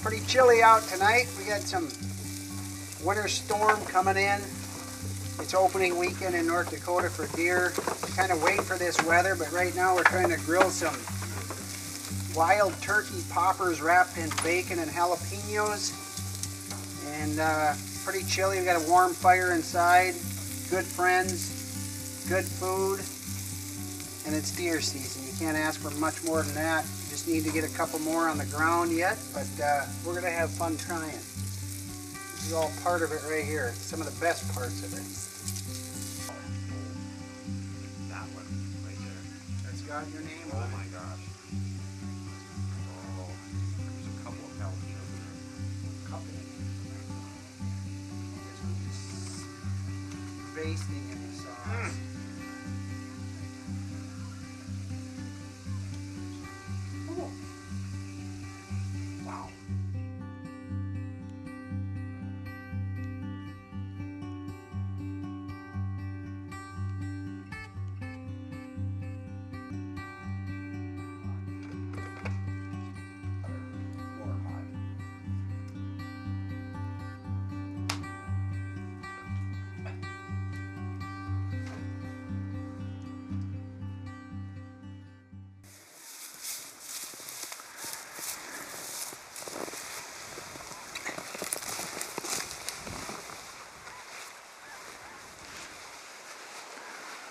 pretty chilly out tonight. We got some winter storm coming in. It's opening weekend in North Dakota for deer. Kind of waiting for this weather, but right now we're trying to grill some wild turkey poppers wrapped in bacon and jalapenos. And pretty chilly. We got a warm fire inside, good friends, good food, and it's deer season. You can't ask for much more than that. You just need to get a couple more on the ground yet, but we're gonna have fun trying. This is all part of it right here. Some of the best parts of it. That one right there. That's got your name Oh on it. my gosh. Oh, there's a couple of jalapenos in there. Couple. This one's just basting in the sauce. Oh. Wow. More hot.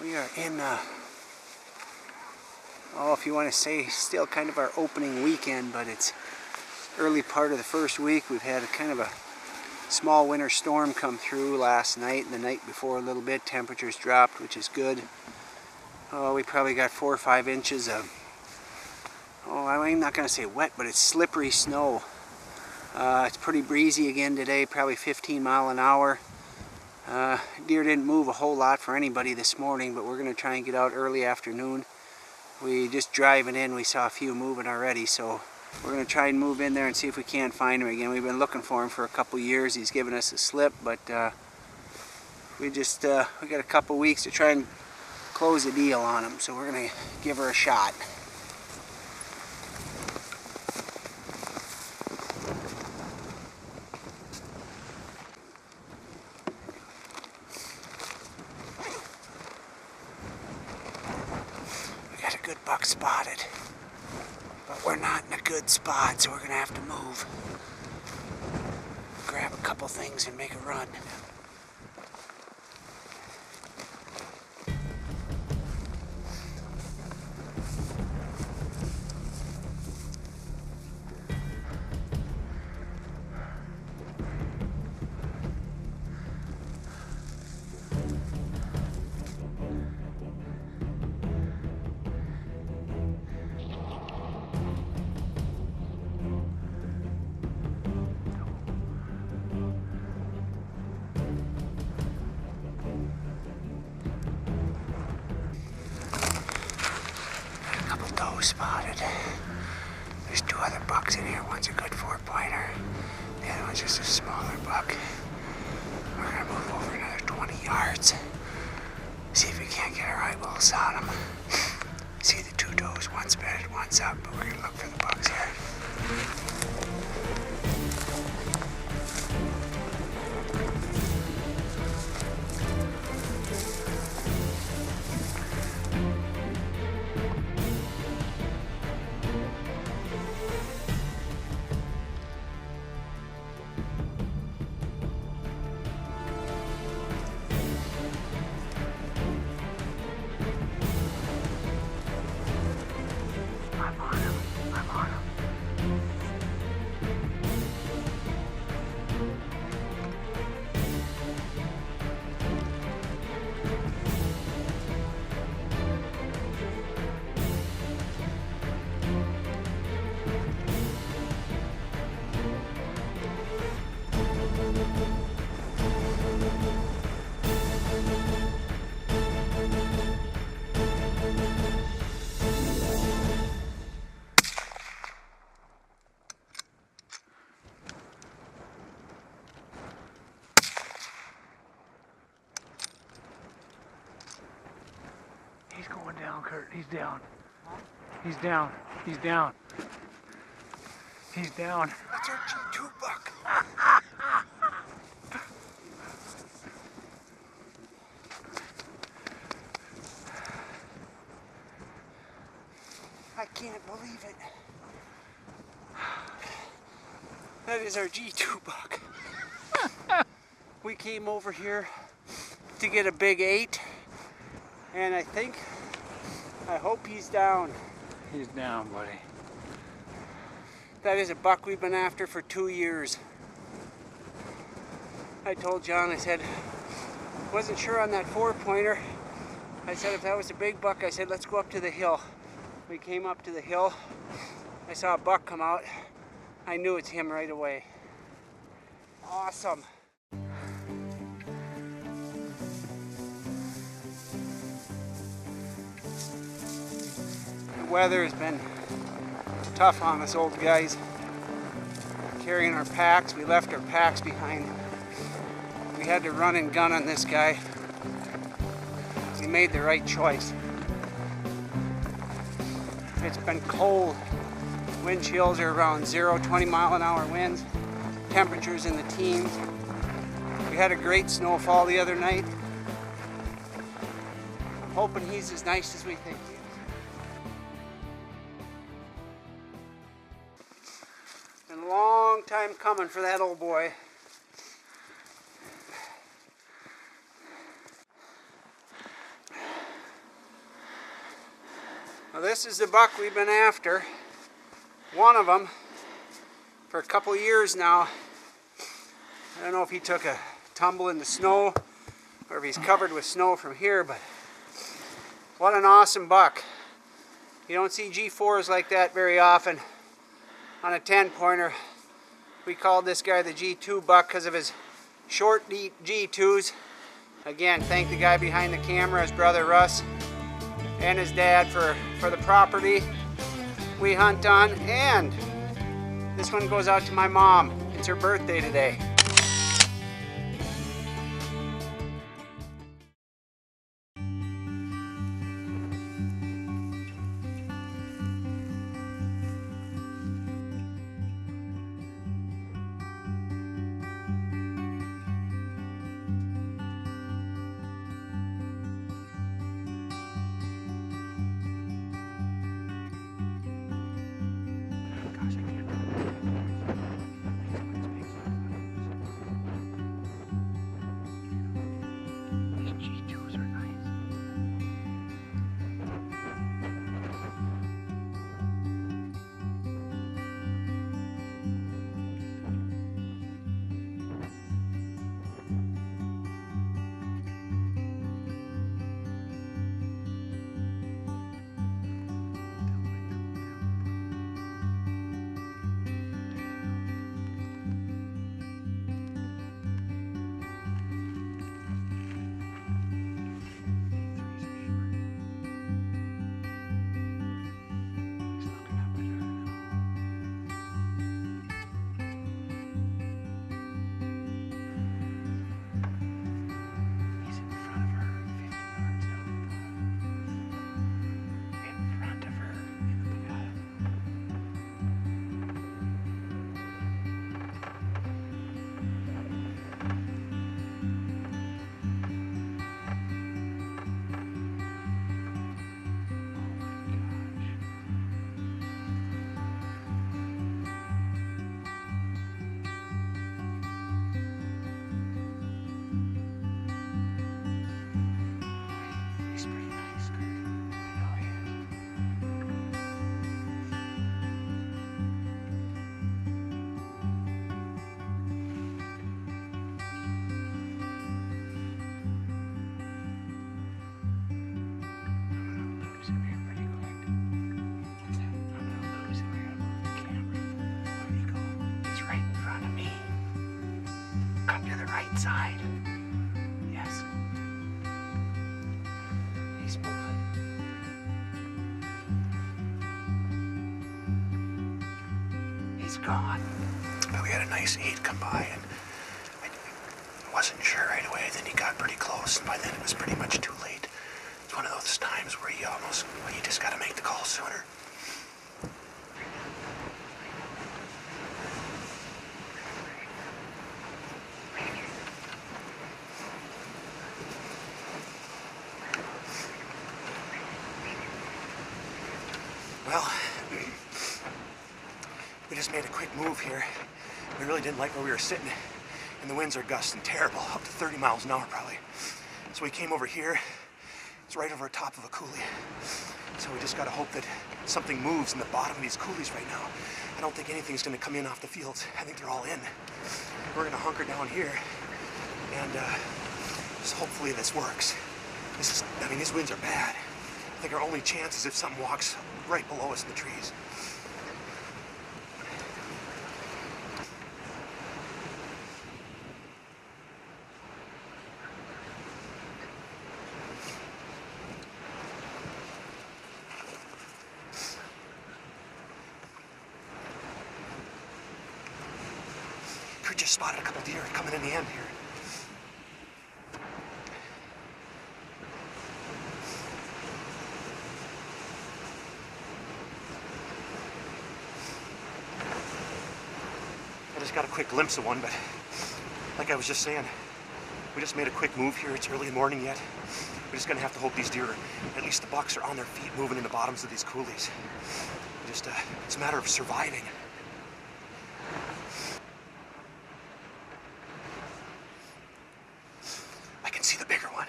We are in, if you want to say, still kind of our opening weekend, but it's early part of the first week. We've had a kind of a small winter storm come through last night and the night before a little bit. Temperatures dropped, which is good. We probably got 4 or 5 inches of, I'm not going to say wet, but it's slippery snow. It's pretty breezy again today, probably 15 mile an hour. Deer didn't move a whole lot for anybody this morning, but we're going to try and get out early afternoon. We just driving in, we saw a few moving already, so we're going to try and move in there and see if we can't find him again. We've been looking for him for a couple years. He's given us a slip, but we got a couple weeks to try and close a deal on him, so we're going to give her a shot. Good buck spotted, but we're not in a good spot, so we're gonna have to move, grab a couple things and make a run. Spotted. There's 2 other bucks in here. One's a good 4-pointer. The other one's just a smaller buck. We're gonna move over another 20 yards. See if we can't get our eyeballs on them. See the 2 does. One's bedded, one's up, but we're gonna look for the bucks here. He's going down, Kurt. He's down. He's down. He's down. He's down. That's our I can't believe it. That is our G2 buck. We came over here to get a big 8, and I hope he's down. He's down, buddy. That is a buck we've been after for 2 years. I told John, I said, wasn't sure on that 4-pointer. I said if that was a big buck, I said let's go up to the hill. We came up to the hill. I saw a buck come out. I knew it's him right away. Awesome. The weather has been tough on us old guys. Carrying our packs. We left our packs behind. We had to run and gun on this guy. We made the right choice. It's been cold. Wind chills are around 0, 20-mile-an-hour winds. Temperatures in the teens. We had a great snowfall the other night. I'm hoping he's as nice as we think he is. Been a long time coming for that old boy. Now this is the buck we've been after. One of them for a couple years now. I don't know if he took a tumble in the snow or if he's covered with snow from here, but what an awesome buck. You don't see G4s like that very often on a 10-pointer. We called this guy the G2 buck because of his short G2s. Again, thank the guy behind the camera, his brother Russ, and his dad for the property we hunt on. And this one goes out to my mom. It's her birthday today. Side. Yes. He's moving. He's gone. But we had a nice 8 come by, and I wasn't sure right away. Then he got pretty close, and by then it was pretty much too late. It's one of those times where you just got to make the call sooner. just made a quick move here. We really didn't like where we were sitting, and the winds are gusting terrible, up to 30 miles an hour probably. So we came over here. It's right over top of a coulee. So we just gotta hope that something moves in the bottom of these coulees right now. I don't think anything's gonna come in off the fields. I think they're all in. We're gonna hunker down here, and just hopefully this works. I mean, these winds are bad. I think our only chance is if something walks right below us in the trees. Kurt just spotted a couple deer coming in the end here. I just got a quick glimpse of one, but like I was just saying, we just made a quick move here. It's early in the morning yet. We're just gonna have to hope these deer, at least the bucks, are on their feet moving in the bottoms of these coulees. Just, it's a matter of surviving. I can see the bigger one.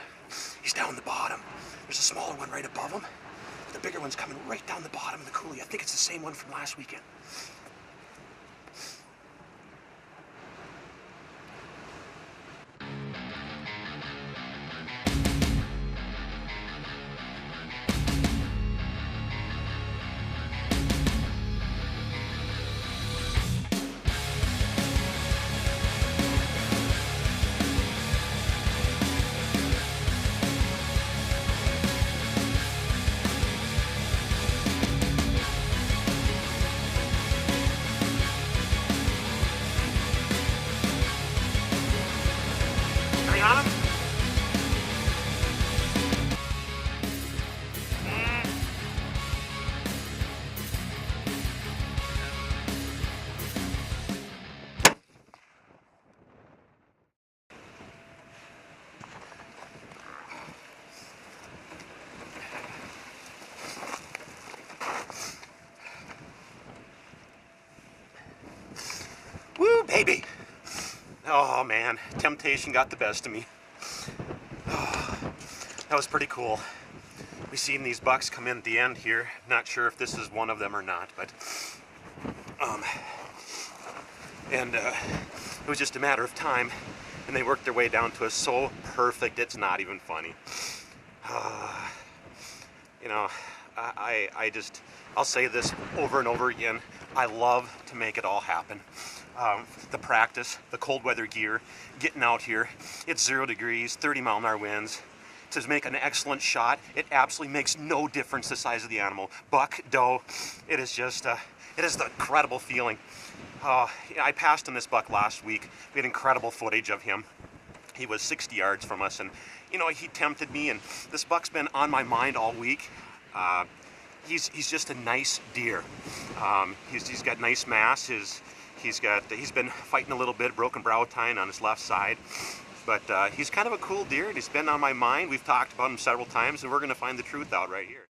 He's down the bottom. There's a smaller one right above him. The bigger one's coming right down the bottom of the coulee. I think it's the same one from last weekend. On him? Woo, baby! Oh man, temptation got the best of me. That was pretty cool. We seen these bucks come in at the end here. Not sure if this is one of them or not, but it was just a matter of time, and they worked their way down to us so perfect it's not even funny. You know, I'll say this over and over again. I love to make it all happen. The practice, the cold weather gear, getting out here. It's 0 degrees, 30-mile-an-hour winds. To make an excellent shot, it absolutely makes no difference the size of the animal. Buck, doe, it is just, it is the incredible feeling. I passed on this buck last week. We had incredible footage of him. He was 60 yards from us, and you know, he tempted me, and this buck's been on my mind all week. He's just a nice deer. He's got nice mass. He's been fighting a little bit, broken brow tine on his left side. But he's kind of a cool deer, and he's been on my mind. We've talked about him several times, and we're going to find the truth out right here.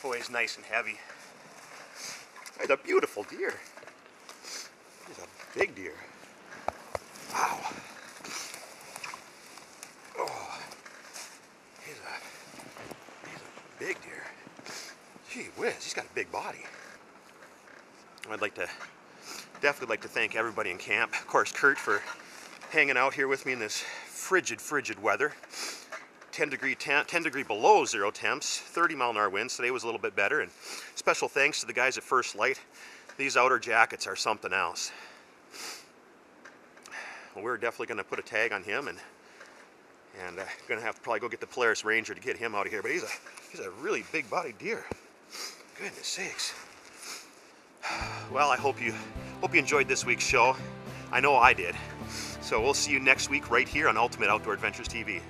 Boy, he's nice and heavy. He's a beautiful deer. He's a big deer. Wow. Oh, he's a big deer. Gee whiz, he's got a big body. I'd definitely like to thank everybody in camp. Of course, Kurt for hanging out here with me in this frigid weather. 10 degree below zero temps, 30-mile-an-hour winds. Today was a little bit better, and special thanks to the guys at First Light. These outer jackets are something else. Well, we're definitely going to put a tag on him, and going to have to probably go get the Polaris Ranger to get him out of here. But he's a really big-bodied deer. Goodness sakes. Well, I hope you enjoyed this week's show. I know I did. So we'll see you next week right here on Ultimate Outdoor Adventures TV.